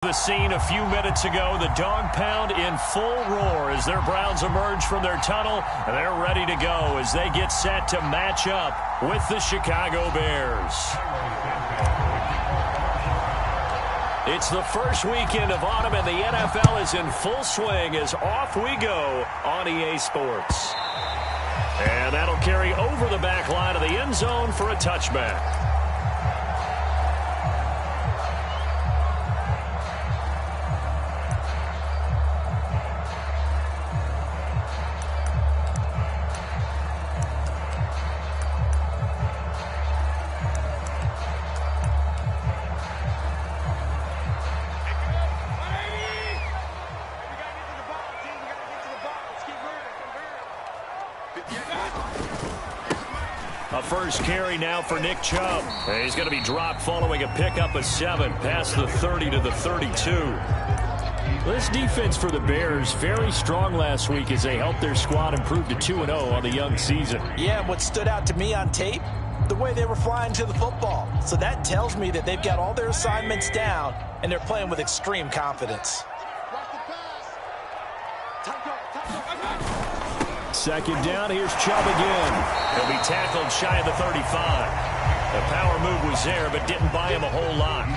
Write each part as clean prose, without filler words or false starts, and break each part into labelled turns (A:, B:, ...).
A: The scene a few minutes ago, the dog pound in full roar as their Browns emerge from their tunnel, and they're ready to go as they get set to match up with the Chicago Bears. It's the first weekend of autumn, and the NFL is in full swing as off we go on EA Sports. And that'll carry over the back line of the end zone for a touchback. A first carry now for Nick Chubb. He's going to be dropped following a pickup of 7 past the 30 to the 32. This defense for the Bears, very strong last week as they helped their squad improve to 2-0 on the young season.
B: Yeah, what stood out to me on tape, the way they were flying to the football. So that tells me that they've got all their assignments down, and they're playing with extreme confidence.
A: Second down, here's Chubb again. He'll be tackled shy of the 35. The power move was there, but didn't buy him a whole lot.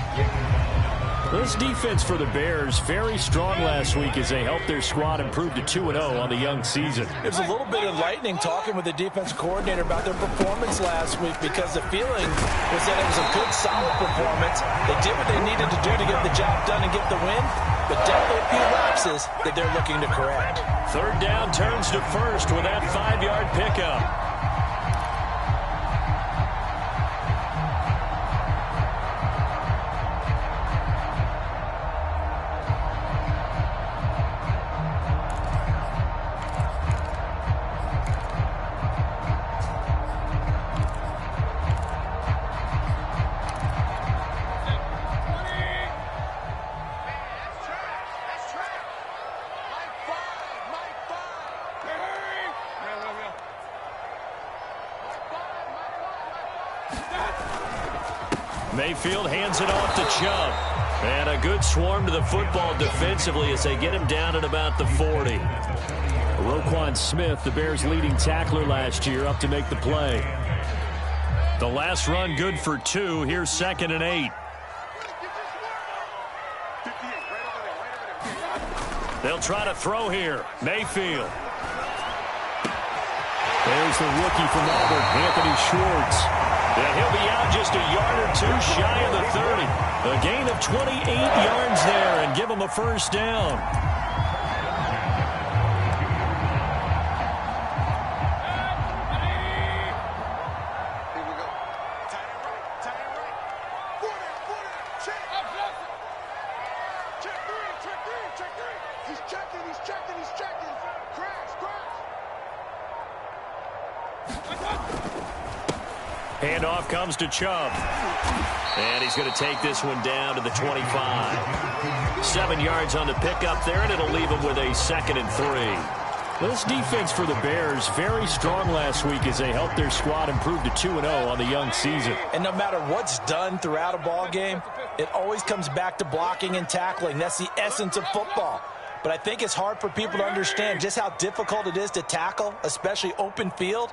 A: This defense for the Bears, very strong last week as they helped their squad improve to 2-0 on the young season.
B: It was a little bit enlightening talking with the defense coordinator about their performance last week because the feeling was that it was a good, solid performance. They did what they needed to do to get the job done and get the win, but definitely a few lapses that they're looking to correct.
A: Third down turns to first with that 5-yard pickup. Mayfield hands it off to Chubb. And a good swarm to the football defensively as they get him down at about the 40. Roquan Smith, the Bears' leading tackler last year, up to make the play. The last run good for 2. Here's 2nd and 8. They'll try to throw here. Mayfield. There's the rookie from Auburn, Anthony Schwartz. And he'll be out just a yard or 2 shy of the 30. A gain of 28 yards there and give him a first down. Handoff comes to Chubb. And he's going to take this one down to the 25. 7 yards on the pickup there, and it'll leave him with a 2nd and 3. This defense for the Bears, very strong last week as they helped their squad improve to 2-0 on the young season.
B: And no matter what's done throughout a ball game, it always comes back to blocking and tackling. That's the essence of football. But I think it's hard for people to understand just how difficult it is to tackle, especially open field.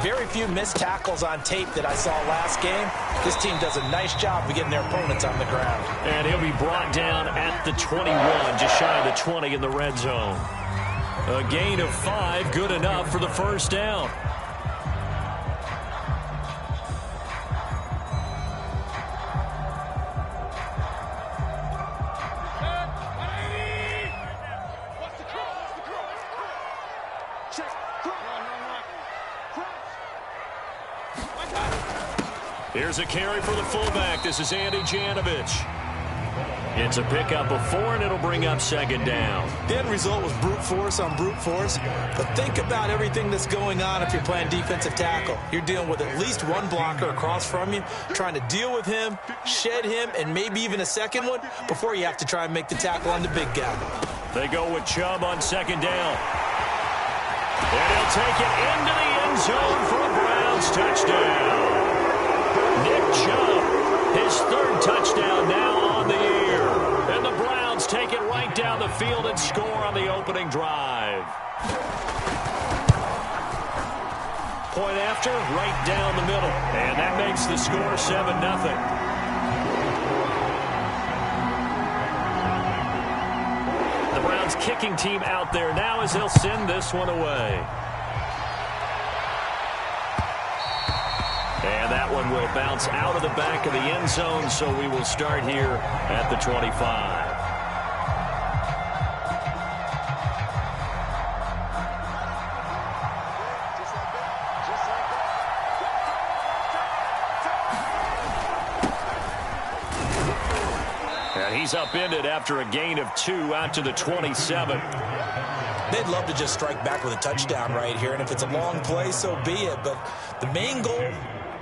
B: Very few missed tackles on tape that I saw last game. This team does a nice job of getting their opponents on the ground.
A: And he'll be brought down at the 21, just shy of the 20 in the red zone. A gain of 5, good enough for the first down. Here's a carry for the fullback. This is Andy Janovich. It's a pickup of 4, and it'll bring up 2nd down.
B: The end result was brute force on brute force. But think about everything that's going on if you're playing defensive tackle. You're dealing with at least one blocker across from you, trying to deal with him, shed him, and maybe even a second one before you have to try and make the tackle on the big guy.
A: They go with Chubb on 2nd down. And he'll take it into the end zone for a Browns touchdown. Nick Chubb, his 3rd touchdown now on the year. And the down the field and score on the opening drive. Point after, right down the middle. And that makes the score 7-0. The Browns kicking team out there now as they'll send this one away. And that one will bounce out of the back of the end zone, so we will start here at the 25. He's upended after a gain of 2 out to the 27.
B: They'd love to just strike back with a touchdown right here, and if it's a long play, so be it. But the main goal,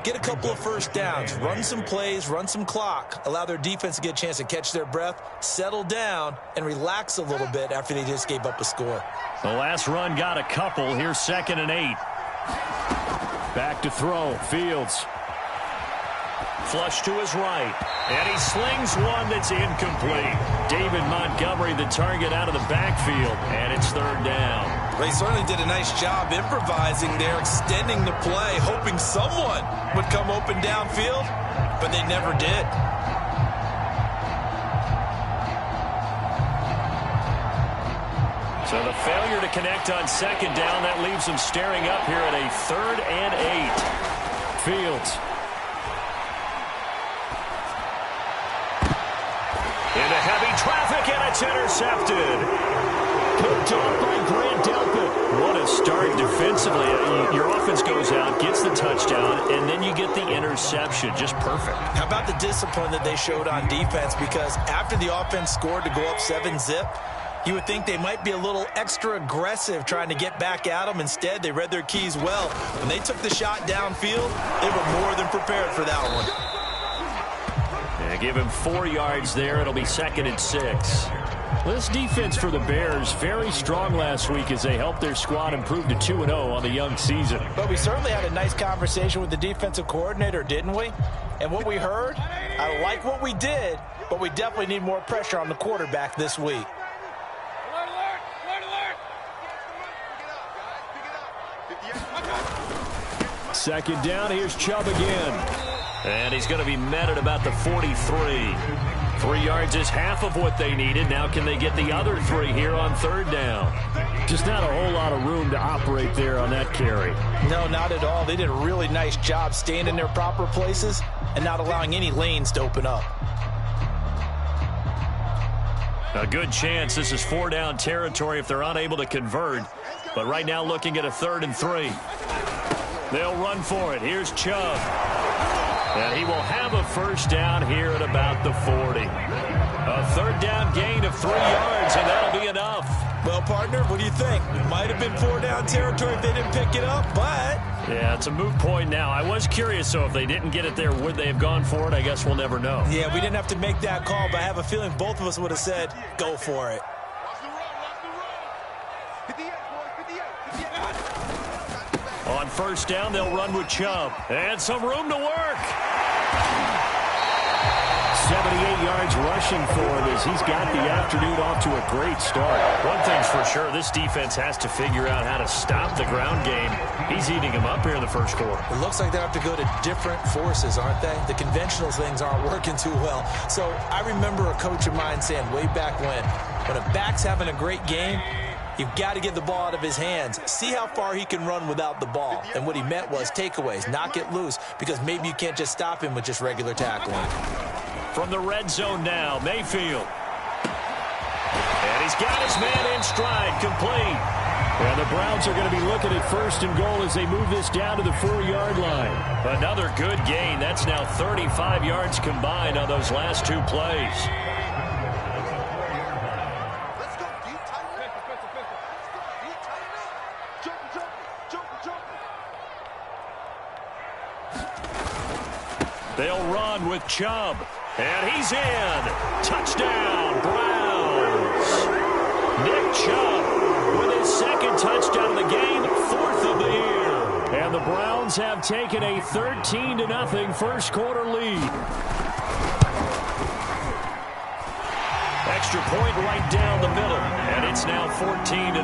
B: get a couple of first downs, run some plays, run some clock, allow their defense to get a chance to catch their breath, settle down, and relax a little bit after they just gave up a score.
A: The last run got a couple. Here's 2nd and 8. Back to throw. Fields. Flush to his right. And he slings one that's incomplete. David Montgomery, the target out of the backfield. And it's 3rd down.
B: They certainly did a nice job improvising there, extending the play, hoping someone would come open downfield, but they never did.
A: So the failure to connect on 2nd down, that leaves them staring up here at a 3rd and 8. Fields. Into heavy traffic, and it's intercepted. Picked off by Grant Delpit. What a start defensively. Your offense goes out, gets the touchdown, and then you get the interception. Just perfect.
B: How about the discipline that they showed on defense? Because after the offense scored to go up 7-zip, you would think they might be a little extra aggressive trying to get back at them. Instead, they read their keys well. When they took the shot downfield, they were more than prepared for that one.
A: Yeah, give him 4 yards there. It'll be 2nd and 6. This defense for the Bears, very strong last week as they helped their squad improve to 2-0 on the young season.
B: But we certainly had a nice conversation with the defensive coordinator, didn't we? And what we heard, I like what we did, but we definitely need more pressure on the quarterback this week.
A: Second down, here's Chubb again. And he's going to be met at about the 43. 3 yards is half of what they needed. Now can they get the other 3 here on 3rd down? Just not a whole lot of room to operate there on that carry.
B: No, not at all. They did a really nice job staying in their proper places and not allowing any lanes to open up.
A: A good chance this is 4-down territory if they're unable to convert. But right now looking at a 3rd and 3. They'll run for it. Here's Chubb. And he will have a first down here at about the 40. A 3rd down gain of 3 yards, and that'll be enough.
B: Well, partner, what do you think? Might have been 4-down territory if they didn't pick it up, but...
A: Yeah, it's a moot point now. I was curious, so if they didn't get it there, would they have gone for it? I guess we'll never know.
B: Yeah, we didn't have to make that call, but I have a feeling both of us would have said, go for it.
A: On 1st down, they'll run with Chubb. And some room to work. 78 yards rushing for him as he's got the afternoon off to a great start. One thing's for sure, this defense has to figure out how to stop the ground game. He's eating them up here in the first quarter.
B: It looks like they have to go to different forces, aren't they? The conventional things aren't working too well. So I remember a coach of mine saying way back when a back's having a great game, you've got to get the ball out of his hands. See how far he can run without the ball. And what he meant was takeaways, not get loose, because maybe you can't just stop him with just regular tackling.
A: From the red zone now, Mayfield. And he's got his man in stride, complete. And the Browns are going to be looking at 1st and goal as they move this down to the 4-yard line. Another good gain. That's now 35 yards combined on those last 2 plays. They'll run with Chubb. And he's in. Touchdown, Browns. Nick Chubb with his 2nd touchdown of the game, 4th of the year. And the Browns have taken a 13-0 first quarter lead. extra point right down the middle, and it's now 14-0.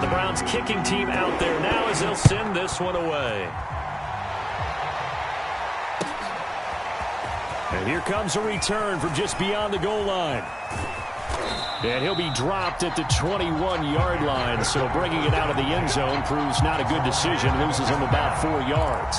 A: The Browns kicking team out there now as they'll send this one away. And here comes a return from just beyond the goal line. And he'll be dropped at the 21-yard line, so bringing it out of the end zone proves not a good decision. Loses him about 4 yards.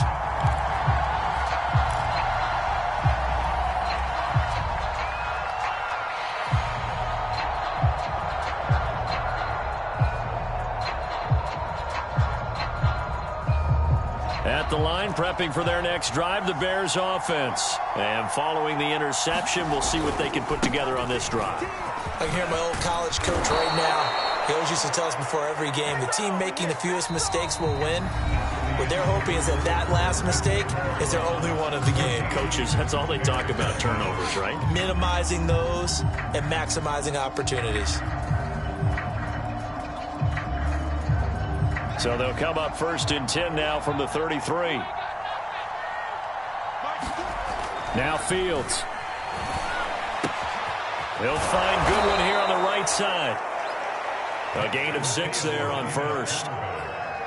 A: At the line, prepping for their next drive, the Bears offense. And following the interception, we'll see what they can put together on this drive.
B: I can hear my old college coach right now. He always used to tell us before every game, the team making the fewest mistakes will win. What they're hoping is that last mistake is their only one of the game.
A: Coaches, that's all they talk about, turnovers, right?
B: Minimizing those and maximizing opportunities.
A: So they'll come up 1st and 10 now from the 33. Now Fields. He'll find Goodwin here on the right side. A gain of 6 there on first.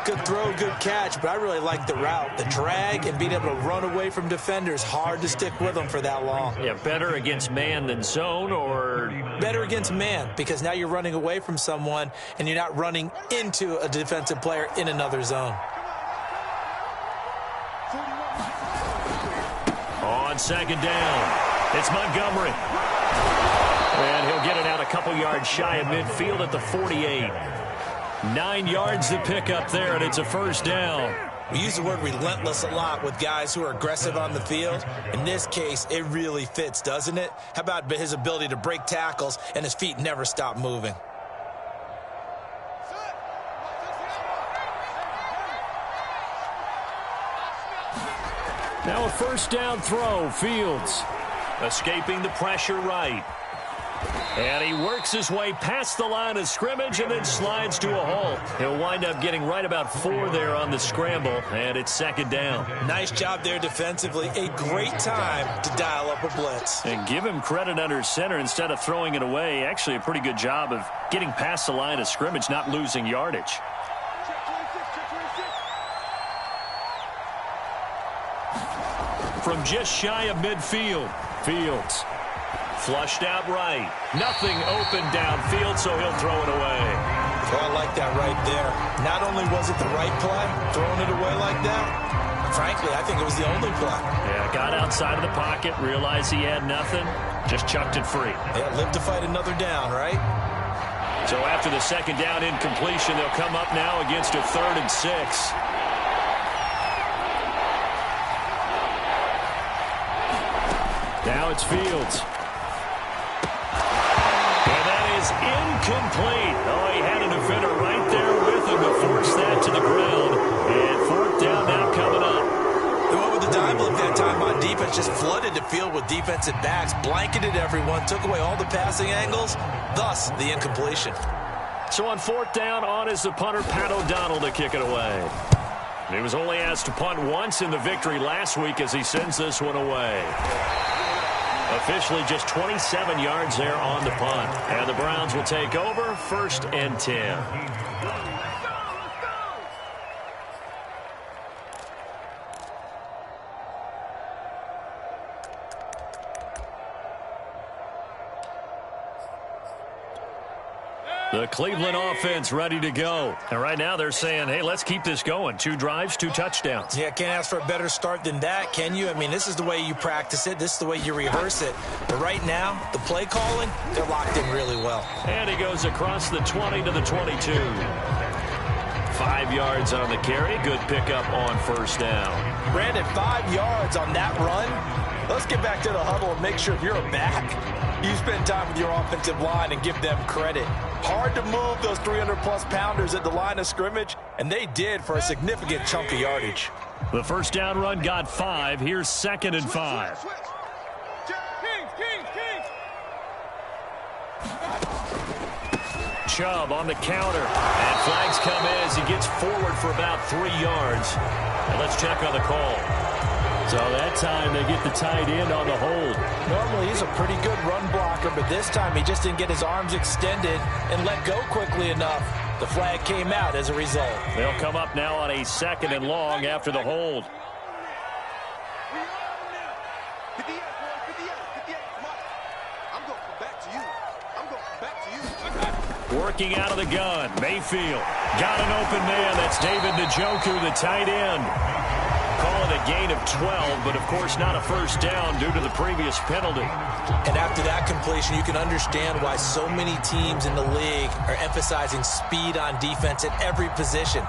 B: Good throw, good catch, but I really like the route. The drag and being able to run away from defenders, hard to stick with them for that long.
A: Yeah, better against man than zone, or?
B: Better against man, because now you're running away from someone and you're not running into a defensive player in another zone.
A: On 2nd down, it's Montgomery. And he'll get it out a couple yards shy of midfield at the 48. 9 yards to pick up there, and it's a 1st down.
B: We use the word relentless a lot with guys who are aggressive on the field. In this case, it really fits, doesn't it? How about his ability to break tackles and his feet never stop moving?
A: Now a 1st down throw, Fields. Escaping the pressure right. And he works his way past the line of scrimmage and then slides to a halt. He'll wind up getting right about 4 there on the scramble, and it's 2nd down.
B: Nice job there defensively. A great time to dial up a blitz.
A: And give him credit under center instead of throwing it away. Actually a pretty good job of getting past the line of scrimmage, not losing yardage. From just shy of midfield, Fields. Flushed out right. Nothing open downfield, so he'll throw it away.
B: Oh, I like that right there. Not only was it the right play, throwing it away like that, frankly, I think it was the only play.
A: Yeah, got outside of the pocket, realized he had nothing, just chucked it free.
B: Yeah, live to fight another down, right?
A: So after the 2nd down incompletion, they'll come up now against a 3rd and 6. Now it's Fields. Incomplete. Oh, he had a defender right there with him to force that to the ground. And 4th down now coming up.
B: They went with the dime look that time on defense, just flooded the field with defensive backs, blanketed everyone, took away all the passing angles, thus the incompletion.
A: So on 4th down, on is the punter, Pat O'Donnell, to kick it away. He was only asked to punt once in the victory last week as he sends this one away. Officially just 27 yards there on the punt. And the Browns will take over 1st and 10. The Cleveland offense ready to go. And right now they're saying, hey, let's keep this going. 2 drives, 2 touchdowns.
B: Yeah, can't ask for a better start than that, can you? I mean, this is the way you practice it. This is the way you rehearse it. But right now, the play calling, they're locked in really well.
A: And he goes across the 20 to the 22. 5 yards on the carry. Good pickup on 1st down.
B: Brandon, 5 yards on that run. Let's get back to the huddle and make sure if you're a back, you spend time with your offensive line and give them credit. Hard to move those 300-plus pounders at the line of scrimmage, and they did for a significant chunk of yardage.
A: The 1st down run got 5. Here's 2nd and 5. Chubb on the counter, and flags come in as he gets forward for about 3 yards. And let's check on the call. So that time they get the tight end on the hold.
B: Normally he's a pretty good run blocker, but this time he just didn't get his arms extended and let go quickly enough. The flag came out as a result.
A: They'll come up now on a 2nd and long after the hold. Working out of the gun, Mayfield got an open man. That's David Njoku, the tight end. Call it a gain of 12, but of course not a first down due to the previous penalty.
B: And after that completion, you can understand why so many teams in the league are emphasizing speed on defense at every position.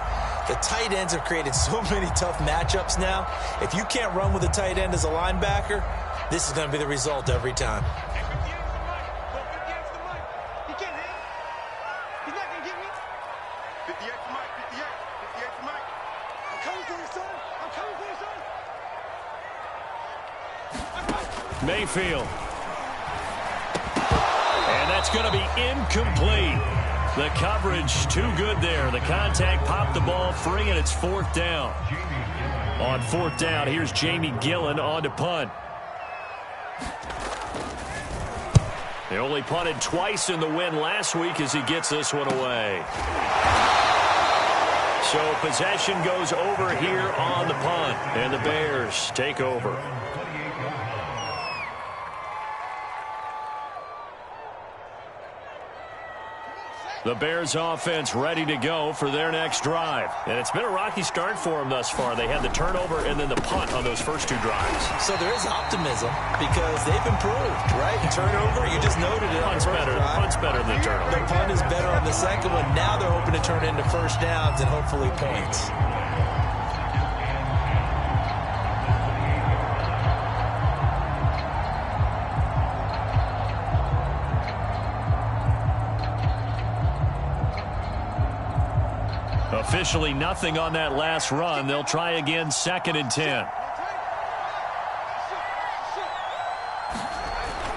B: The tight ends have created so many tough matchups now. If you can't run with a tight end as a linebacker, this is going to be the result every time.
A: Mayfield. And that's going to be incomplete. The coverage too good there. The contact popped the ball free, and it's 4th down. On 4th down, here's Jamie Gillen on to punt. They only punted twice in the win last week as he gets this one away. So possession goes over here on the punt, and the Bears take over. The Bears offense ready to go for their next drive. And it's been a rocky start for them thus far. They had the turnover and then the punt on those first 2 drives.
B: So there is optimism because they've improved, right? Turnover, you just noted it.
A: Punt's better than the turnover.
B: The punt is better on the second one. Now they're hoping to turn into first downs and hopefully points.
A: Officially nothing on that last run. They'll try again 2nd and 10.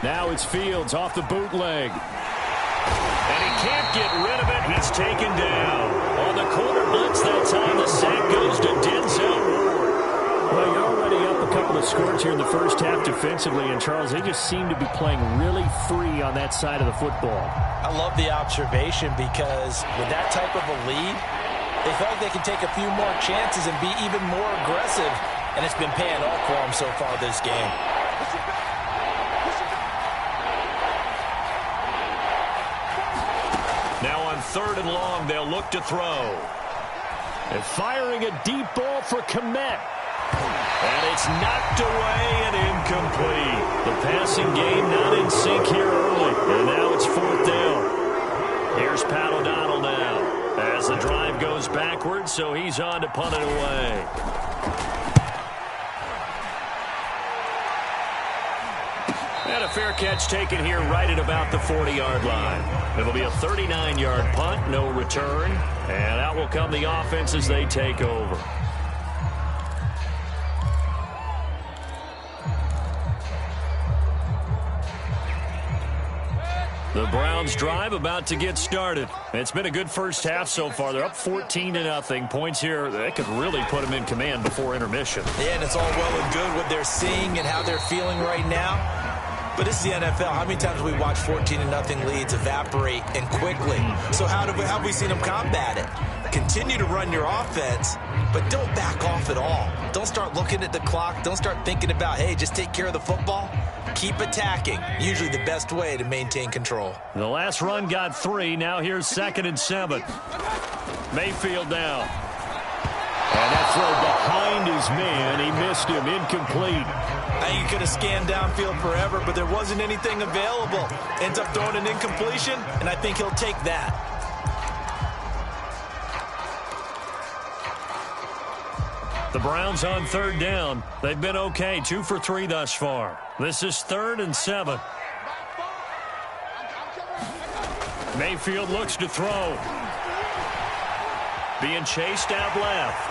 A: Now it's Fields off the bootleg. And he can't get rid of it. He's taken down. On the corner blitz that time, the sack goes to Denzel Ward.
C: Well, you're already up a couple of scores here in the first half defensively, and Charles, they just seem to be playing really free on that side of the football.
B: I love the observation because with that type of a lead, they feel like they can take a few more chances and be even more aggressive, and it's been paying off for them so far this game.
A: Now on 3rd and long, they'll look to throw.
C: And firing a deep ball for Kmet.
A: And it's knocked away and incomplete. The passing game not in sync here early, and now it's 4th down. Here's Pat O'Donnell now. As the drive goes backwards, so he's on to punt it away. And a fair catch taken here right at about the 40-yard line. It'll be a 39-yard punt, no return. And out will come the offense as they take over. The Browns drive about to get started. It's been a good first half so far. They're up 14-0. Points here, they could really put them in command before intermission.
B: Yeah, and it's all well and good what they're seeing and how they're feeling right now. But this is the NFL. How many times have we watched 14-0 leads evaporate and quickly? So how have we seen them combat it? Continue to run your offense, but don't back off at all. Don't start looking at the clock. Don't start thinking about, hey, just take care of the football. Keep attacking. Usually the best way to maintain control.
A: The last run got 3. Now here's 2nd and 7. Mayfield now. And that throw behind his man. He missed him. Incomplete.
B: I think he could have scanned downfield forever, but there wasn't anything available. Ends up throwing an incompletion, and I think he'll take that.
A: The Browns on 3rd down. They've been okay. 2 for 3 thus far. This is 3rd and 7. Mayfield looks to throw. Being chased out left.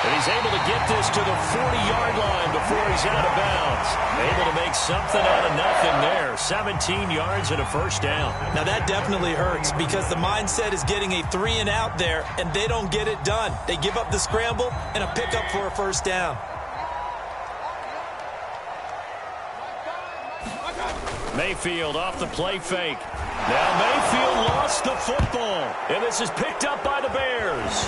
A: And he's able to get this to the 40-yard line before he's out of bounds. Able to make something out of nothing there. 17 yards and a first down.
B: Now that definitely hurts because the mindset is getting a 3-and-out there, and they don't get it done. They give up the scramble and a pickup for a first down.
A: Mayfield off the play fake. Now Mayfield lost the football. And this is picked up by the Bears.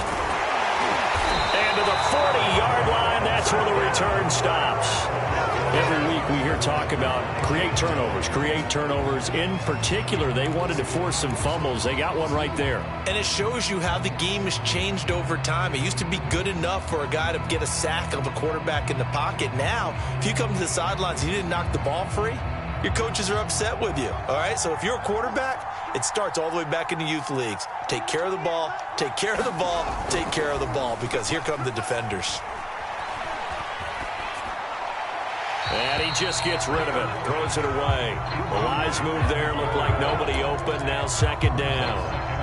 A: And to the 40-yard line, that's where the return stops. Every week we hear talk about create turnovers. In particular, they wanted to force some fumbles. They got one right there.
B: And it shows you how the game has changed over time. It used to be good enough for a guy to get a sack of a quarterback in the pocket. Now, if you come to the sidelines and you didn't knock the ball free, your coaches are upset with you. All right, so if you're a quarterback, it starts all the way back in the youth leagues. Take care of the ball, take care of the ball, take care of the ball, because here come the defenders.
A: And he just gets rid of it, throws it away. The wise move there, looked like nobody open, now second down.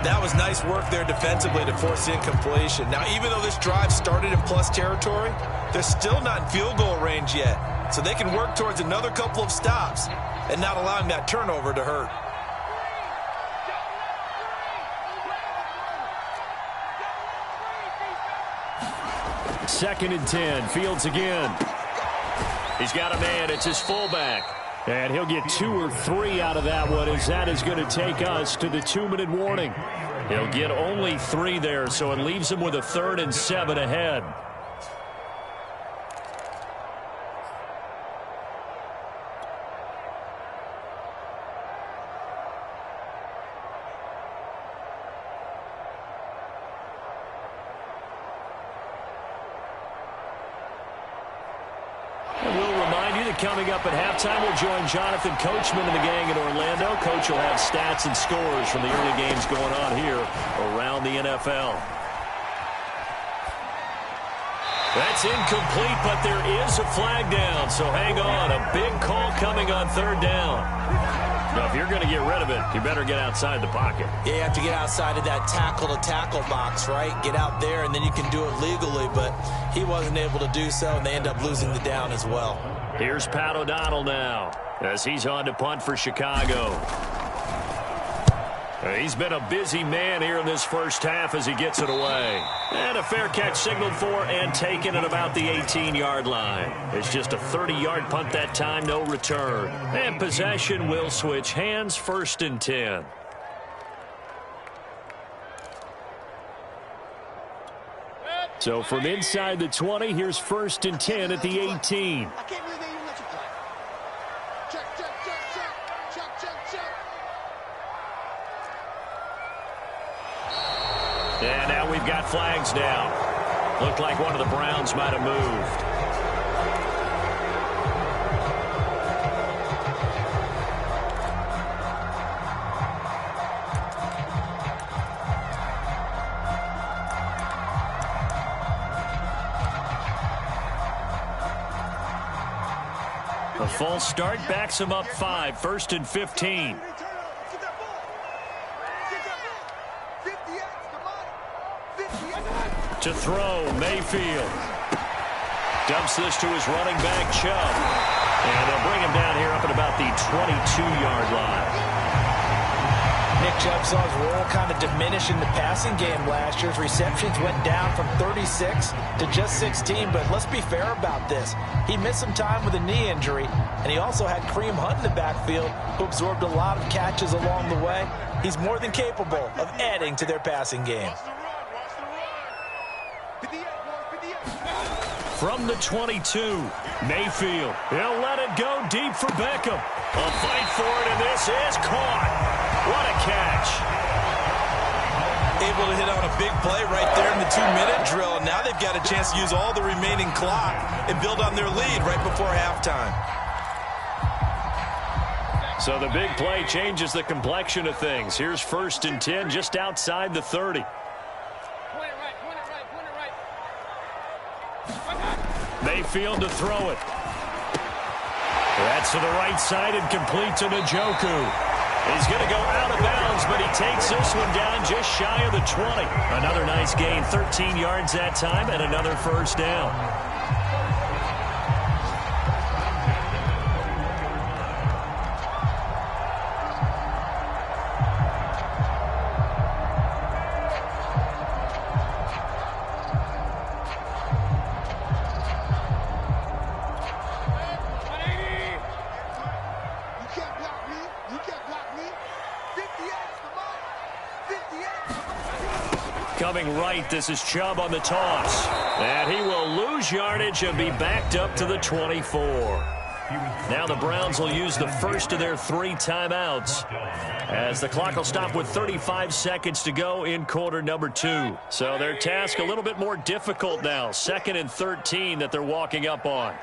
B: That was nice work there defensively to force the incompletion. Now, even though this drive started in plus territory, they're still not in field goal range yet. So they can work towards another couple of stops and not allowing that turnover to hurt.
C: Second and 10, Fields again.
A: He's got a man. It's his fullback.
C: And he'll get 2 or 3 out of that one, as that is going to take us to the 2-minute warning.
A: He'll get only 3 there, so it leaves him with a 3rd and 7 ahead.
C: Coming up at halftime, we'll join Jonathan Coachman and the gang in Orlando. Coach will have stats and scores from the early games going on here around the NFL.
A: That's incomplete, but there is a flag down, so hang on. A big call coming on 3rd down. Now, if you're going to get rid of it, you better get outside the pocket.
B: Yeah, you have to get outside of that tackle-to-tackle box, right? Get out there, and then you can do it legally, but he wasn't able to do so, and they end up losing the down as well.
A: Here's Pat O'Donnell now as he's on to punt for Chicago. He's been a busy man here in this first half as he gets it away. And a fair catch signaled for and taken at about the 18-yard line. It's just a 30-yard punt that time, no return. And possession will switch hands, 1st and 10.
C: So from inside the 20, here's 1st and 10 at the 18.
A: And now we've got flags down. Looked like one of the Browns might have moved. A full start backs him up 5, 1st and 15. To throw, Mayfield. Dumps this to his running back, Chubb. And they'll bring him down here up at about the 22-yard line.
B: Nick Chubb saw his role kind of diminish in the passing game last year. His receptions went down from 36 to just 16, but let's be fair about this. He missed some time with a knee injury, and he also had Kareem Hunt in the backfield, who absorbed a lot of catches along the way. He's more than capable of adding to their passing game.
A: From the 22, Mayfield. He'll let it go deep for Beckham. A fight for it, and this is caught. What a catch.
B: Able to hit on a big play right there in the 2-minute drill. And now they've got a chance to use all the remaining clock and build on their lead right before halftime.
A: So the big play changes the complexion of things. Here's 1st and 10 just outside the 30. Mayfield to throw it. That's to the right side and complete to Njoku. He's going to go out of bounds, but he takes this one down just shy of the 20. Another nice gain, 13 yards that time, and another 1st down. Coming right, this is Chubb on the toss. And he will lose yardage and be backed up to the 24. Now the Browns will use the first of their 3 timeouts, as the clock will stop with 35 seconds to go in quarter number 2. So their task a little bit more difficult now. 2nd and 13 that they're walking up on.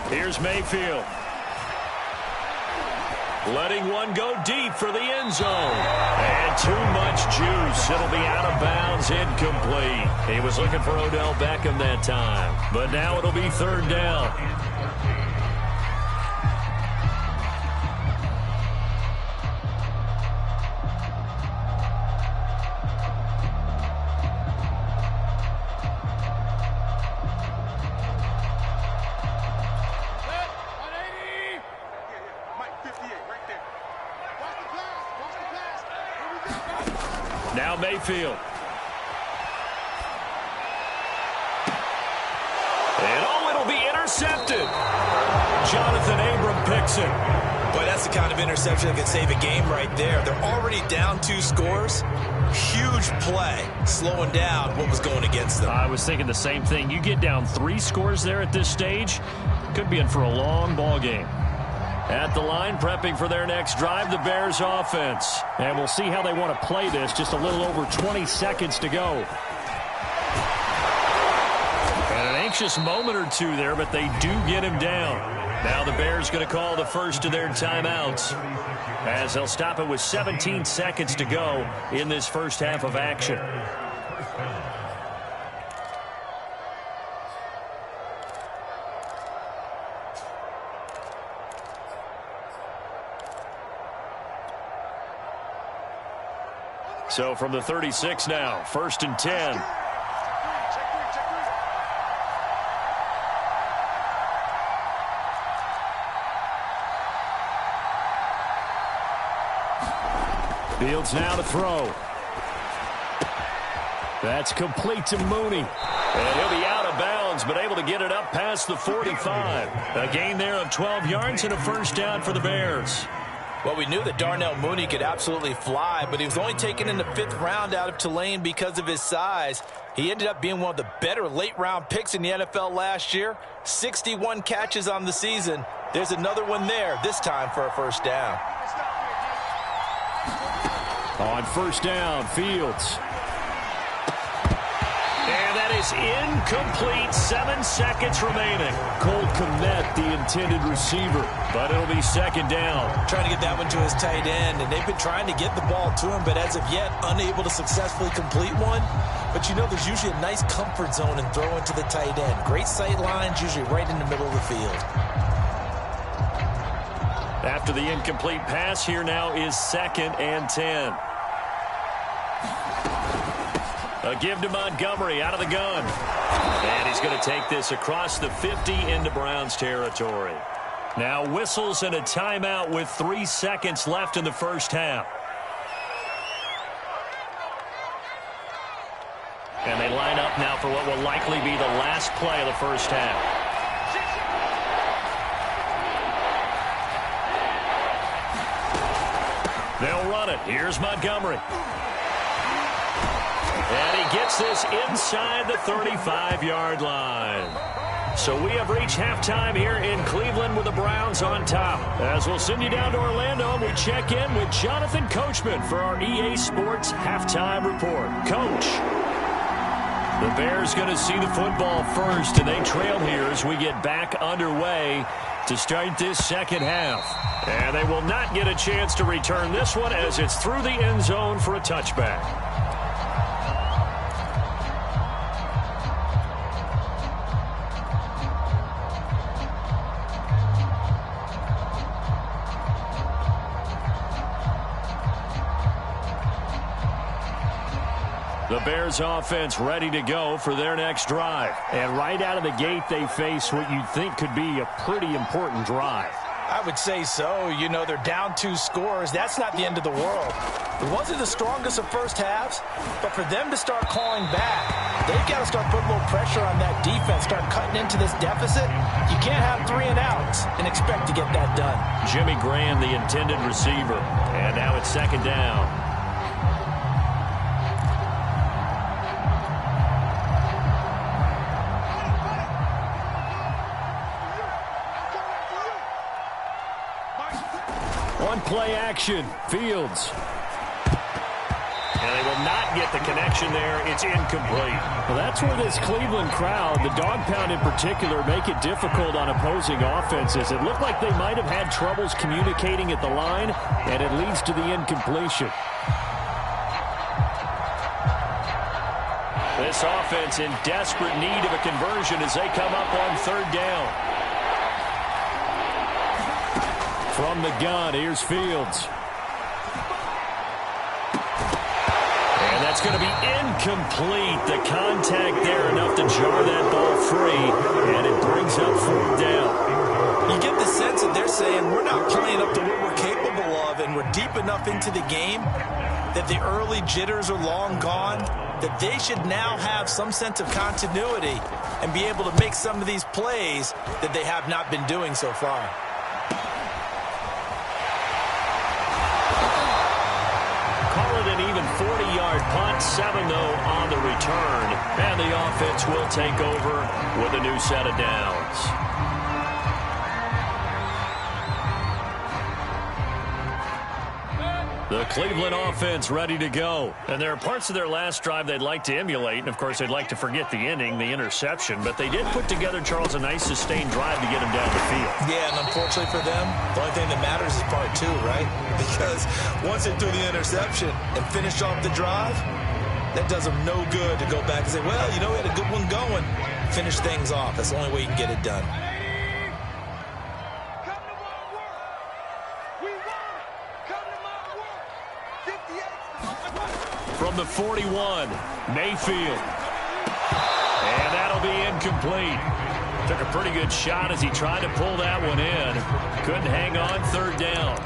A: Here's Mayfield. Letting one go deep for the end zone. And too much juice. It'll be out of bounds, incomplete. He was looking for Odell Beckham that time. But now it'll be 3rd down. Now Mayfield. And it'll be intercepted. Jonathan Abram picks it.
B: Boy, that's the kind of interception that could save a game right there. They're already down 2 scores. Huge play, slowing down what was going against them.
A: I was thinking the same thing. You get down 3 scores there at this stage, could be in for a long ball game. At the line, prepping for their next drive, the Bears offense. And we'll see how they want to play this. Just a little over 20 seconds to go. And an anxious moment or 2 there, but they do get him down. Now the Bears going to call the first of their timeouts, as they'll stop it with 17 seconds to go in this first half of action. So from the 36 now, 1st and 10. Fields now to throw. That's complete to Mooney. And he'll be out of bounds, but able to get it up past the 45. A gain there of 12 yards and a 1st down for the Bears.
B: Well, we knew that Darnell Mooney could absolutely fly, but he was only taken in the 5th round out of Tulane because of his size. He ended up being one of the better late-round picks in the NFL last year. 61 catches on the season. There's another one there, this time for a 1st down.
A: On 1st down, Fields. And that is incomplete. 7 seconds remaining. Cole Kmet, the intended receiver, but it'll be 2nd down.
B: Trying to get that one to his tight end, and they've been trying to get the ball to him, but as of yet, unable to successfully complete one. But you know, there's usually a nice comfort zone in throwing to the tight end. Great sight lines, usually right in the middle of the field.
A: After the incomplete pass, here now is 2nd and 10. A give to Montgomery out of the gun. And he's going to take this across the 50 into Browns territory. Now whistles and a timeout with 3 seconds left in the first half. And they line up now for what will likely be the last play of the first half. They'll run it. Here's Montgomery. And he gets this inside the 35-yard line. So we have reached halftime here in Cleveland with the Browns on top. As we'll send you down to Orlando, we check in with Jonathan Coachman for our EA Sports Halftime Report. Coach, the Bears going to see the football first, and they trail here as we get back underway to start this second half. And they will not get a chance to return this one as it's through the end zone for a touchback. The Bears offense ready to go for their next drive. And right out of the gate, they face what you'd think could be a pretty important drive.
B: I would say so. You know, they're down 2 scores. That's not the end of the world. It wasn't the strongest of first halves, but for them to start clawing back, they've got to start putting a little pressure on that defense, start cutting into this deficit. You can't have 3 and outs and expect to get that done.
A: Jimmy Graham, the intended receiver. And now it's 2nd down.
C: Play action. Fields.
A: And they will not get the connection there. It's incomplete.
C: Well, that's where this Cleveland crowd, the dog pound in particular, make it difficult on opposing offenses. It looked like they might have had troubles communicating at the line, and it leads to the incompletion.
A: This offense in desperate need of a conversion as they come up on 3rd down.
C: From the gun, here's Fields.
A: And that's going to be incomplete. The contact there enough to jar that ball free, and it brings up 4th down.
B: You get the sense that they're saying we're not playing up to what we're capable of, and we're deep enough into the game that the early jitters are long gone, that they should now have some sense of continuity and be able to make some of these plays that they have not been doing so far.
A: An even 40-yard punt, 7 though on the return, and the offense will take over with a new set of downs. The Cleveland offense ready to go. And there are parts of their last drive they'd like to emulate, and of course they'd like to forget the ending, the interception, but they did put together, Charles, a nice sustained drive to get them down the field.
B: Yeah, and unfortunately for them, the only thing that matters is part 2, right? Because once they threw the interception and finished off the drive, that does them no good to go back and say, well, you know, we had a good one going. Finish things off. That's the only way you can get it done.
A: From the 41, Mayfield. And that'll be incomplete. Took a pretty good shot as he tried to pull that one in. Couldn't hang on, 3rd down.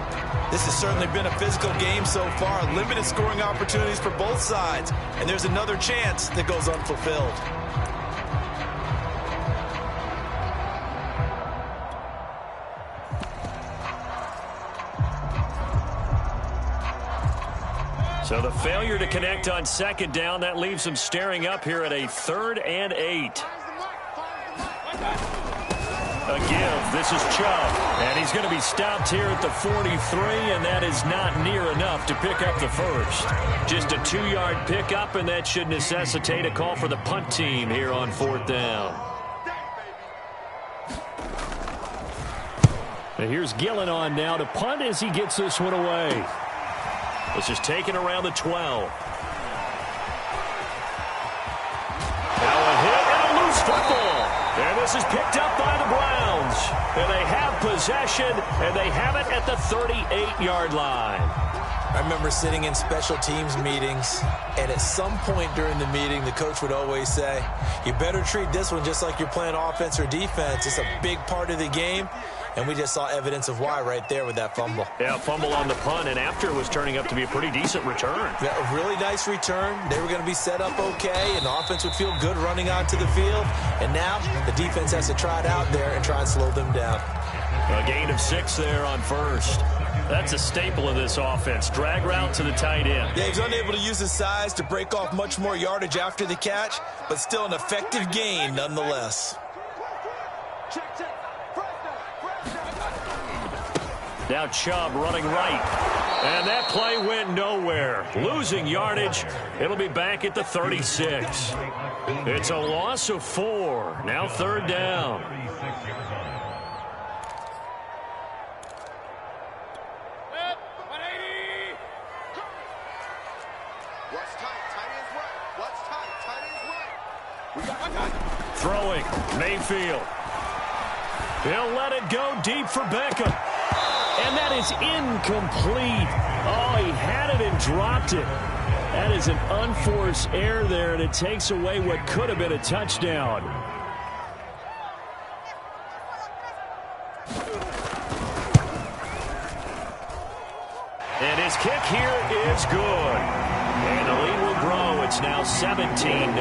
B: This has certainly been a physical game so far. Limited scoring opportunities for both sides. And there's another chance that goes unfulfilled.
A: So the failure to connect on 2nd down, that leaves them staring up here at a 3rd and 8. A give. This is Chubb. And he's going to be stopped here at the 43, and that is not near enough to pick up the first. Just a 2-yard pickup, and that should necessitate a call for the punt team here on 4th down.
C: And here's Gillen on now to punt as he gets this one away.
A: This is taken around the 12. Now a hit and a loose football. And this is picked up by the Browns. And they have possession, and they have it at the 38-yard line.
B: I remember sitting in special teams meetings, and at some point during the meeting, the coach would always say, you better treat this one just like you're playing offense or defense. It's a big part of the game. And we just saw evidence of why right there with that fumble.
A: Yeah, fumble on the punt, and after it was turning up to be a pretty decent return.
B: Yeah, a really nice return. They were going to be set up okay, and the offense would feel good running onto the field. And now the defense has to try it out there and try and slow them down.
A: A gain of 6 there on 1st. That's a staple of this offense. Drag route to the tight end.
B: Yeah, he was unable to use his size to break off much more yardage after the catch, but still an effective gain nonetheless.
A: Now Chubb running right. And that play went nowhere. Losing yardage. It'll be back at the 36. It's a loss of 4. Now 3rd down. Throwing. Mayfield. He'll let it go deep for Beckham. And that is incomplete. Oh, he had it and dropped it. That is an unforced error there, and it takes away what could have been a touchdown. His kick here is good. And the lead will grow. It's now 17-0.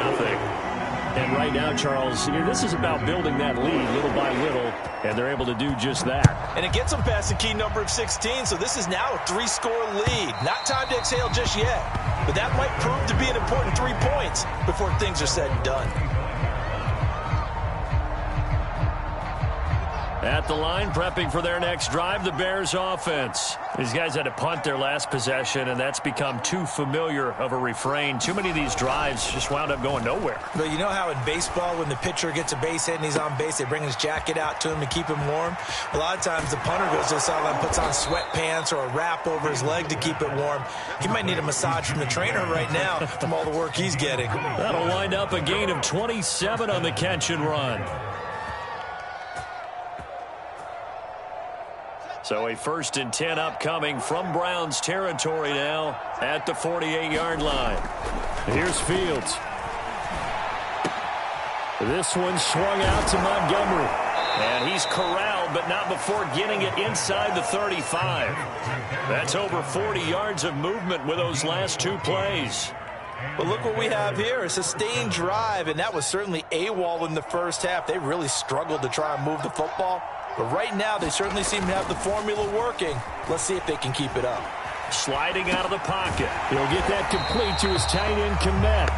C: And right now, Charles, this is about building that lead little by little, and they're able to do just that.
B: And it gets them past the key number of 16, so this is now a 3-score lead. Not time to exhale just yet, but that might prove to be an important 3 points before things are said and done.
A: At the line, prepping for their next drive, the Bears offense. These guys had to punt their last possession, and that's become too familiar of a refrain. Too many of these drives just wound up going nowhere.
B: But you know how in baseball, when the pitcher gets a base hit and he's on base, they bring his jacket out to him to keep him warm? A lot of times the punter goes to the sideline, puts on sweatpants or a wrap over his leg to keep it warm. He might need a massage from the trainer right now from all the work he's getting.
A: That'll wind up a gain of 27 on the catch and run. So a 1st and 10 upcoming from Browns territory now at the 48-yard line.
C: Here's Fields. This one swung out to Montgomery.
A: And he's corralled, but not before getting it inside the 35. That's over 40 yards of movement with those last 2 plays.
B: But look what we have here, a sustained drive, and that was certainly AWOL in the first half. They really struggled to try and move the football. But right now, they certainly seem to have the formula working. Let's see if they can keep it up.
A: Sliding out of the pocket.
C: He'll get that complete to his tight end, Kmet.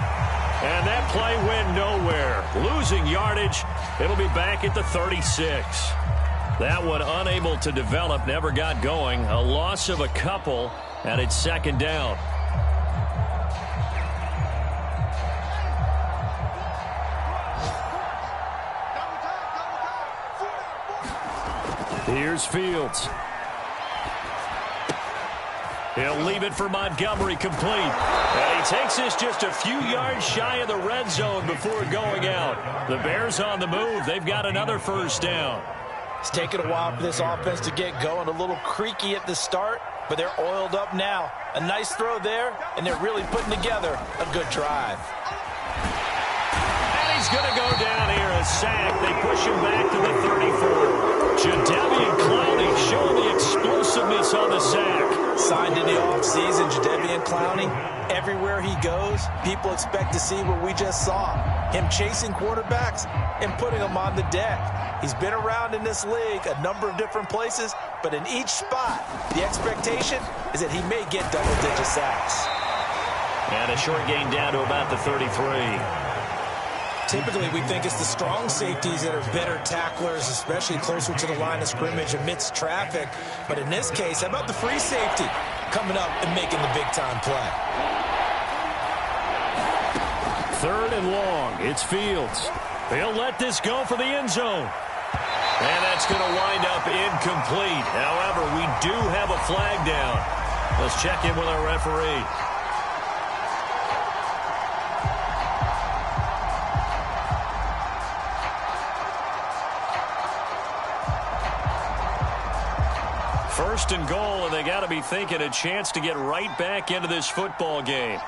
A: And that play went nowhere. Losing yardage. It'll be back at the 36. That one unable to develop, never got going. A loss of a couple, and it's 2nd down.
C: Here's Fields.
A: He'll leave it for Montgomery complete. And he takes this just a few yards shy of the red zone before going out. The Bears on the move. They've got another 1st down.
B: It's taken a while for this offense to get going. A little creaky at the start, but they're oiled up now. A nice throw there, and they're really putting together a good drive.
A: And he's going to go down here, a sack. They push him back to the 34. Jadeveon Clowney showing the explosiveness on the sack.
B: Signed in the offseason, Jadeveon Clowney. Everywhere he goes, people expect to see what we just saw. Him chasing quarterbacks and putting them on the deck. He's been around in this league a number of different places, but in each spot, the expectation is that he may get double-digit sacks.
A: And a short gain down to about the 33.
B: Typically, we think it's the strong safeties that are better tacklers, especially closer to the line of scrimmage amidst traffic. But in this case, how about the free safety coming up and making the big-time play?
C: 3rd and long. It's Fields.
A: He'll let this go for the end zone. And that's going to wind up incomplete. However, we do have a flag down. Let's check in with our referee. First and goal, and they got to be thinking a chance to get right back into this football game.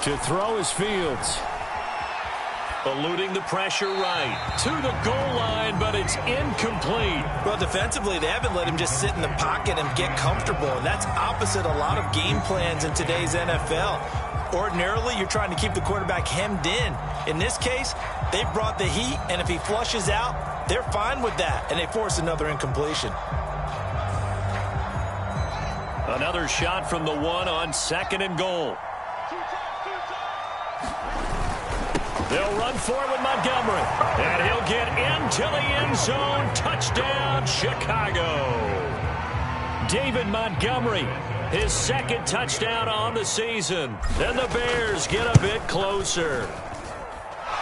C: To throw is Fields.
A: Eluding the pressure right to the goal line, but it's incomplete.
B: Well, defensively, they haven't let him just sit in the pocket and get comfortable, and that's opposite a lot of game plans in today's NFL. Ordinarily, you're trying to keep the quarterback hemmed in. In this case, they've brought the heat, and if he flushes out, they're fine with that, and they force another incompletion.
A: Another shot from the 1 on 2nd and goal. They'll run for it with Montgomery. And he'll get into the end zone. Touchdown, Chicago. David Montgomery, his 2nd touchdown on the season. And the Bears get a bit closer.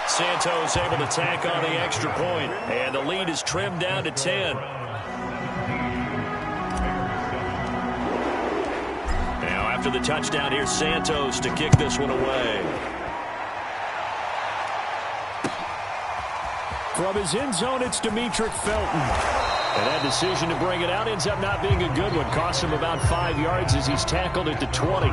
A: Santos able to tack on the extra point. And the lead is trimmed down to 10. Now after the touchdown, here's Santos to kick this one away.
C: From his end zone, it's Demetric Felton. And that decision to bring it out ends up not being a good one. Costs him about 5 yards as he's tackled at the 20.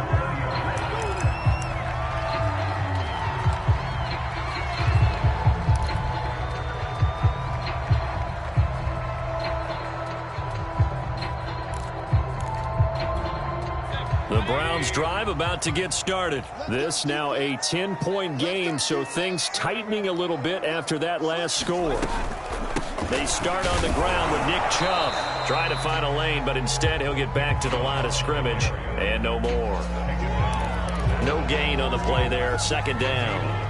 A: Browns drive about to get started.
C: This now a 10-point game, so things tightening a little bit after that last score.
A: They start on the ground with Nick Chubb. Trying to find a lane, but instead he'll get back to the line of scrimmage. And no more. No gain on the play there. Second down.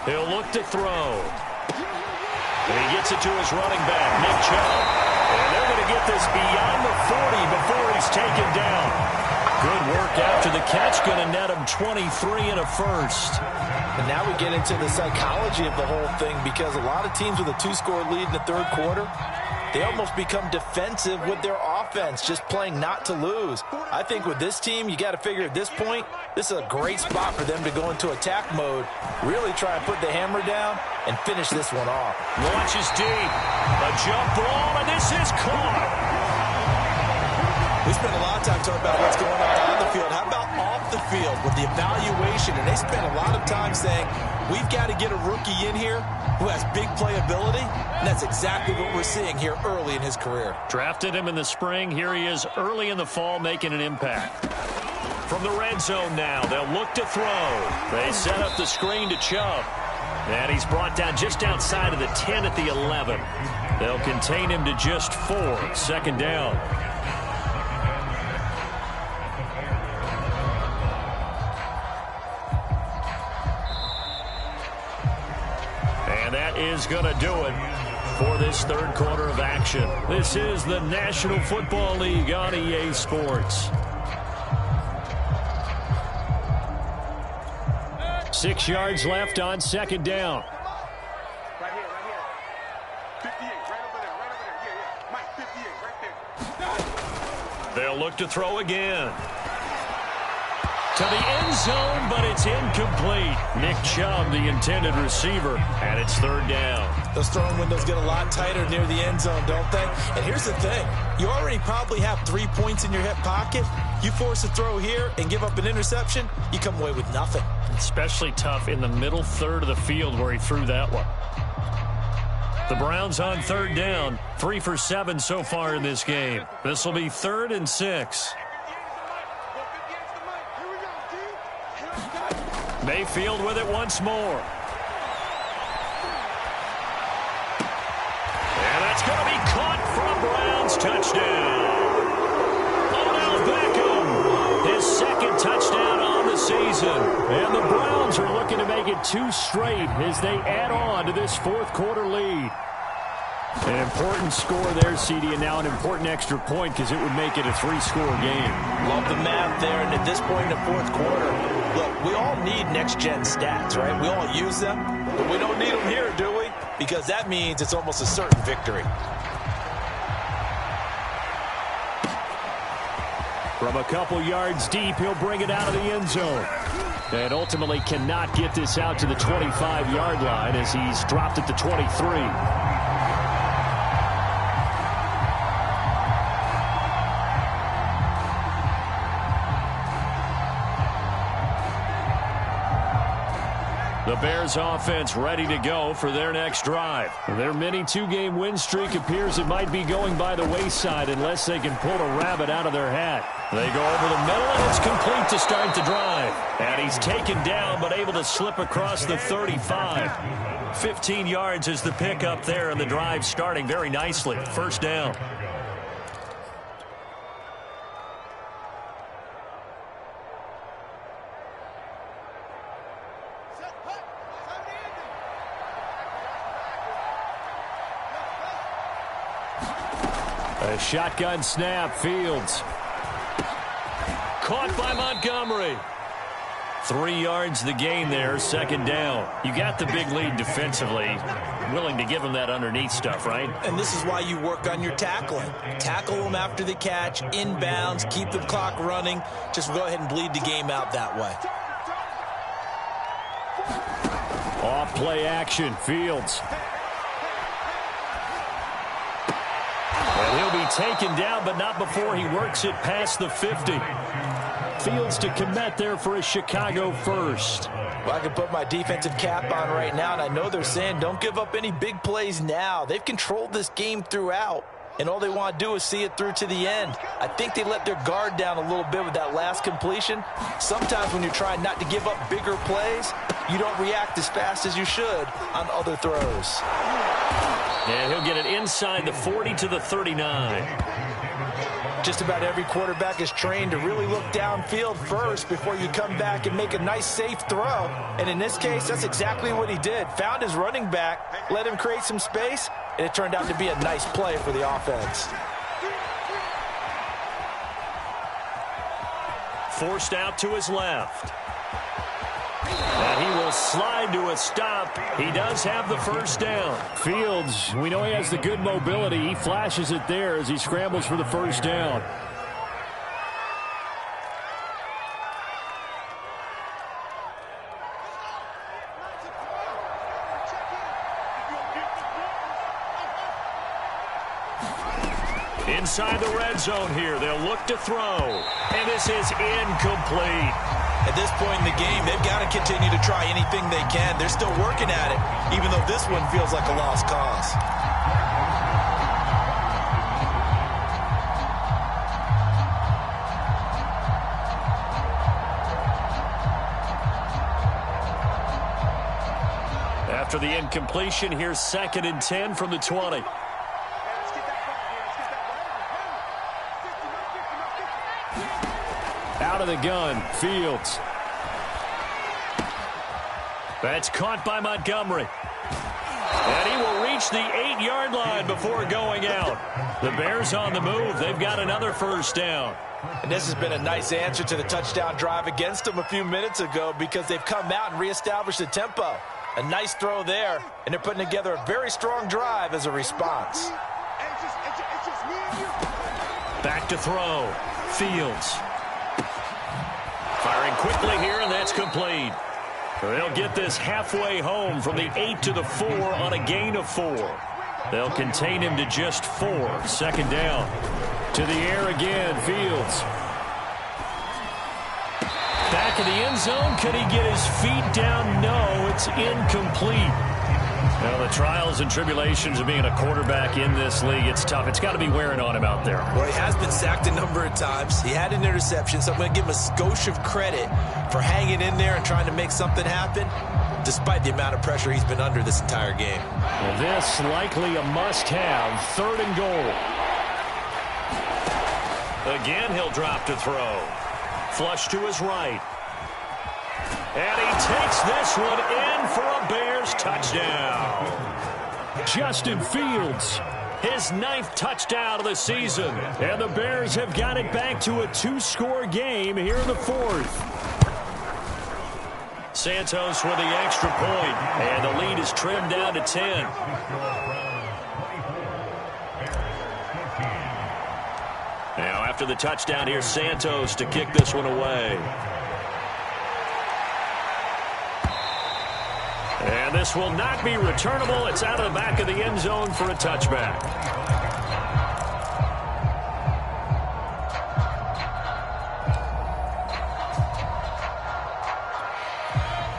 A: He'll look to throw. And he gets it to his running back, Nick Chubb. And they're going to get this beyond the 40 before he's taken down. Good work after the catch. Going to net him 23 and a first.
B: And now we get into the psychology of the whole thing, because a lot of teams with a 2-score lead in the third quarter, they almost become defensive with their offense, just playing not to lose. I think with this team, you got to figure at this point, this is a great spot for them to go into attack mode, really try and put the hammer down and finish this one off.
A: Launches deep. A jump ball, and this is caught.
B: We spent a lot of time talking about what's going on the field. How about off the field with the evaluation? And they spent a lot of time saying, we've got to get a rookie in here who has big playability, and that's exactly what we're seeing here early in his career.
A: Drafted him in the spring. Here he is early in the fall making an impact. From the red zone now, they'll look to throw. They set up the screen to Chubb. And he's brought down just outside of the 10 at the 11. They'll contain him to just 4. Second down. And that is going to do it for this third quarter of action. This is the National Football League on EA Sports.
C: 6 yards left on second down.
D: Right here. 58, right over there. Yeah. Mike, 58, right there.
A: They'll look to throw again. To the end zone, but it's incomplete. Nick Chubb, the intended receiver, and it's third down.
B: Those throwing windows get a lot tighter near the end zone, don't they? And here's the thing. You already probably have 3 points in your hip pocket. You force a throw here and give up an interception, you come away with nothing.
C: Especially tough in the middle third of the field where he threw that one.
A: The Browns on third down. 3 for 7 so far in this game. This will be 3rd and 6. Mayfield with it once more. And that's going to be caught for a Browns touchdown. Odell Beckham, his second touchdown on the season.
C: And the Browns are looking to make it 2 straight as they add on to this fourth quarter lead. An important score there, CD, and now an important extra point because it would make it a 3-score game.
B: Love the math there, and at this point in the fourth quarter, look, we all need next-gen stats, right? We all use them, but we don't need them here, do we? Because that means it's almost a certain victory.
C: From a couple yards deep, he'll bring it out of the end zone. And ultimately cannot get this out to the 25-yard line as he's dropped at the 23.
A: The Bears offense ready to go for their next drive.
C: Their mini 2-game win streak appears it might be going by the wayside unless they can pull a rabbit out of their hat.
A: They go over the middle, and it's complete to start the drive. And he's taken down, but able to slip across the 35. 15 yards is the pickup there, and the drive starting very nicely. First down.
C: A shotgun snap, Fields.
A: Caught by Montgomery. 3 yards the gain there, second down. You got the big lead defensively. Willing to give him that underneath stuff, right?
B: And this is why you work on your tackling. Tackle them after the catch, inbounds, keep the clock running. Just go ahead and bleed the game out that way.
C: Off play action, Fields.
A: And he'll be taken down, but not before he works it past the 50.
C: Fields to commit there for a Chicago first.
B: Well, I can put my defensive cap on right now, and I know they're saying don't give up any big plays now. They've controlled this game throughout, and all they want to do is see it through to the end. I think they let their guard down a little bit with that last completion. Sometimes when you're trying not to give up bigger plays, you don't react as fast as you should on other throws.
A: And he'll get it inside the 40 to the 39.
B: Just about every quarterback is trained to really look downfield first before you come back and make a nice, safe throw. And in this case, that's exactly what he did. Found his running back, let him create some space, and it turned out to be a nice play for the offense.
A: Forced out to his left. And he will slide to a stop. He does have the first down.
C: Fields, we know he has the good mobility. He flashes it there as he scrambles for the first down.
A: Inside the red zone here, they'll look to throw. And this is incomplete.
B: At this point in the game, they've got to continue to try anything they can. They're still working at it, even though this one feels like a lost cause.
A: After the incompletion, here's 2nd and 10 from the 20.
C: Out of the gun, Fields.
A: That's caught by Montgomery. And he will reach the 8-yard line before going out. The Bears on the move. They've got another first down.
B: And this has been a nice answer to the touchdown drive against them a few minutes ago because they've come out and reestablished the tempo. A nice throw there, and they're putting together a very strong drive as a response.
A: Back to throw. Fields. Firing quickly here, and that's complete. They'll get this halfway home from the 8 to the 4 on a gain of 4. They'll contain him to just 4. 2nd down.
C: To the air again, Fields.
A: Back in the end zone. Could he get his feet down? No, it's incomplete. Well, the trials and tribulations of being a quarterback in this league, it's tough. It's got to be wearing on him out there.
B: Well, he has been sacked a number of times. He had an interception, so I'm going to give him a skosh of credit for hanging in there and trying to make something happen, despite the amount of pressure he's been under this entire game.
C: Well, this likely a must-have. 3rd and goal.
A: Again, he'll drop to throw. Flush to his right. And he takes this one in for a Bears touchdown.
C: Justin Fields.
A: His 9th touchdown of the season.
C: And the Bears have got it back to a 2-score game here in the 4th.
A: Santos with the extra point, and the lead is trimmed down to 10. Now after the touchdown, here's Santos to kick this one away. And this will not be returnable. It's out of the back of the end zone for a touchback.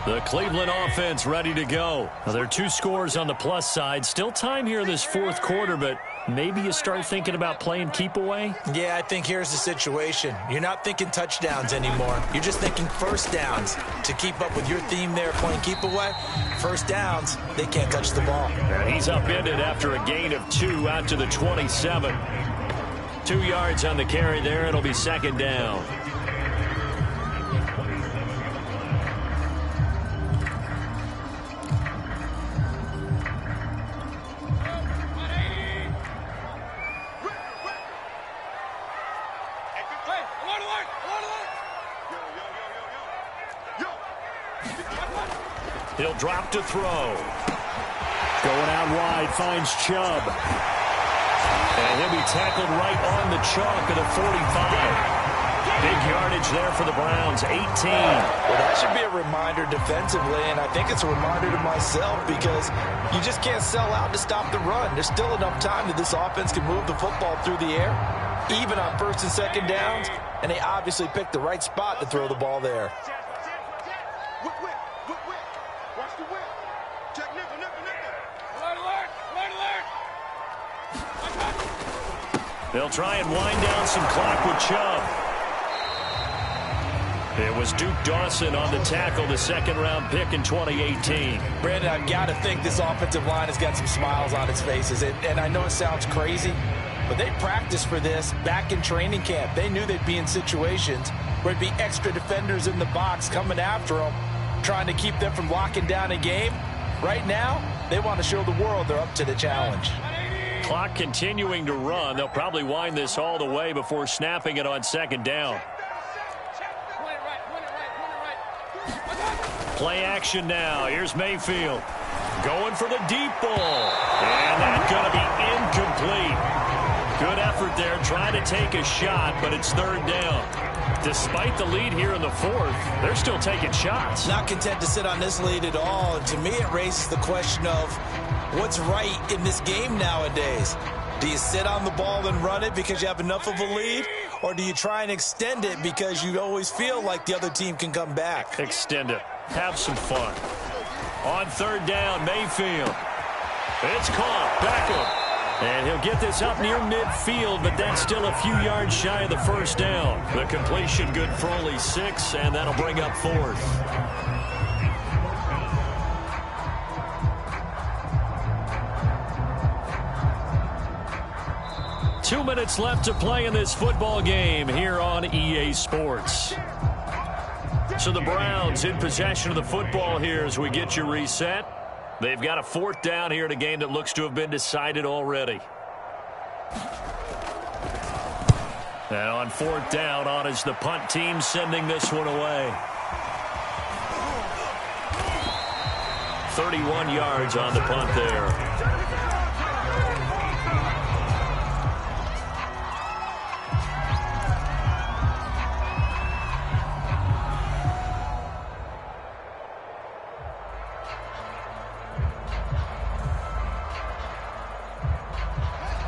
A: The Cleveland offense ready to go. Now, there are 2 scores on the plus side. Still time here in this 4th quarter, but maybe you start thinking about playing keep away?
B: Yeah, I think here's the situation. You're not thinking touchdowns anymore. You're just thinking first downs. To keep up with your theme there, playing keep away, first downs, they can't touch the ball.
A: And he's upended after a gain of 2 out to the 27. 2 yards on the carry there. It'll be 2nd down. He'll drop to throw.
C: Going out wide, finds Chubb.
A: And he'll be tackled right on the chalk of the 45. Big yardage there for the Browns, 18.
B: Well, that should be a reminder defensively, and I think it's a reminder to myself because you just can't sell out to stop the run. There's still enough time that this offense can move the football through the air. even on first and second downs, and they obviously picked the right spot to throw the ball there.
D: Watch the whip. Check nickel. Alert.
A: They'll try and wind down some clock with Chubb. It was Duke Dawson on the tackle, the second-round pick in 2018.
B: Brandon, I've got to think this offensive line has got some smiles on its faces. And I know it sounds crazy, but they practiced for this back in training camp. They knew they'd be in situations where there'd be extra defenders in the box coming after them, trying to keep them from locking down a game. Right now, they want to show the world they're up to the challenge.
A: Clock continuing to run. They'll probably wind this all the way before snapping it on second down. Play action now. Here's Mayfield. Going for the deep ball. And that's going to be incomplete. Good effort there trying to take a shot, but it's third down. Despite the lead here in the fourth, they're still taking shots.
B: Not content to sit on this lead at all. And to me, it raises the question of what's right in this game nowadays. Do you sit on the ball and run it because you have enough of a lead? Or do you try and extend it because you always feel like the other team can come back?
A: Extend it. Have some fun. On third down, Mayfield. It's caught. Beckham. And he'll get this up near midfield, but that's still a few yards shy of the first down. The completion good for only 6, and that'll bring up fourth. Two minutes left to play in this football game here on EA Sports. So the Browns in possession of the football here as we get you reset. They've got a fourth down here in a game that looks to have been decided already. And on fourth down, on is the punt team sending this one away. 31 yards on the punt there.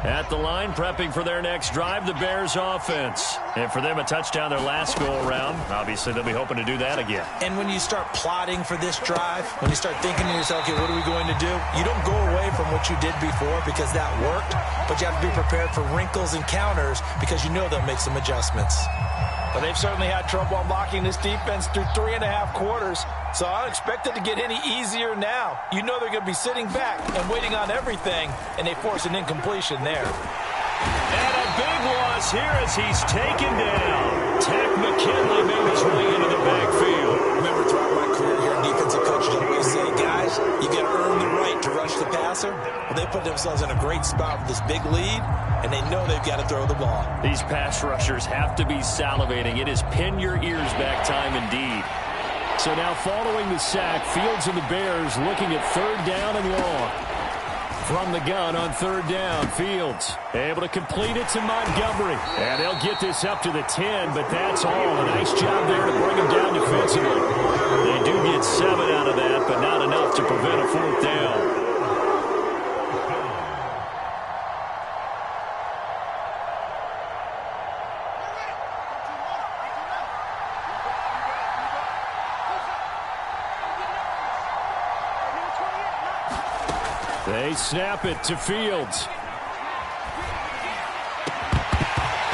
A: At the line, prepping for their next drive, the Bears offense. And for them, a touchdown their last go-around. Obviously, they'll be hoping to do that again.
B: And when you start plotting for this drive, when you start thinking to yourself, okay, what are we going to do? You don't go away from what you did before because that worked, but you have to be prepared for wrinkles and counters because you know they'll make some adjustments. But they've certainly had trouble unlocking this defense through 3.5 quarters, so I don't expect it to get any easier now. You know they're going to be sitting back and waiting on everything, and they force an incompletion there.
A: And a big loss here as he's taken down. Tech McKinley made his way into the backfield.
B: Remember, throughout my career here, defensive coaches always say, guys, you got to earn the right to rush the passer. Well, they put themselves in a great spot with this big lead, and they know they've got to throw the ball.
A: These pass rushers have to be salivating. It is pin your ears back time indeed.
C: So now following the sack, Fields and the Bears looking at third down and long. From the gun on third down, Fields able to complete it to Montgomery. And they'll get this up to the 10, but that's all. A nice job there to bring them down defensively. They do get 7 out of that, but not enough to prevent a fourth down. They snap it to Fields.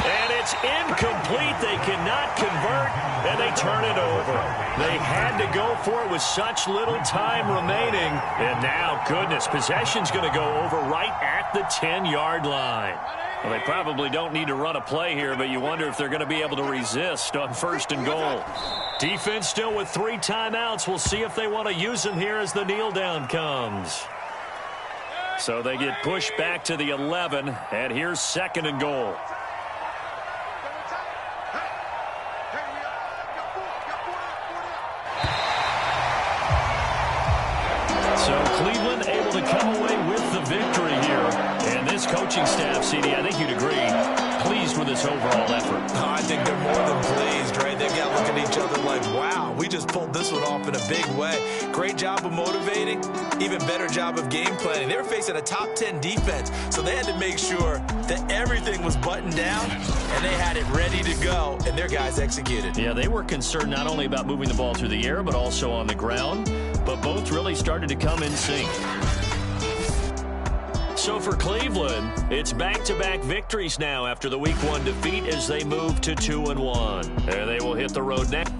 A: And it's incomplete. They cannot convert, and they turn it over. They had to go for it with such little time remaining. And now, goodness, possession's going to go over right at the 10-yard line. Well, they probably don't need to run a play here, but you wonder if they're going to be able to resist on first and goal. Defense still with 3 timeouts. We'll see if they want to use them here as the kneel down comes. So they get pushed back to the 11, and here's second and goal. So Cleveland able to come away with the victory here. And this coaching staff, CD, I think you'd agree, pleased with this overall effort.
B: Oh, I think they're more than pleased, right? They've got to look at each other like, wow, we just pulled this one off in a big way. Great job of motivating, even better job of game planning. They were facing a top 10 defense, so they had to make sure that everything was buttoned down, and they had it ready to go, and their guys executed.
A: Yeah, they were concerned not only about moving the ball through the air, but also on the ground, but both really started to come in sync. So for Cleveland, it's back-to-back victories now after the Week 1 defeat as they move to 2-1. And they will hit the road next.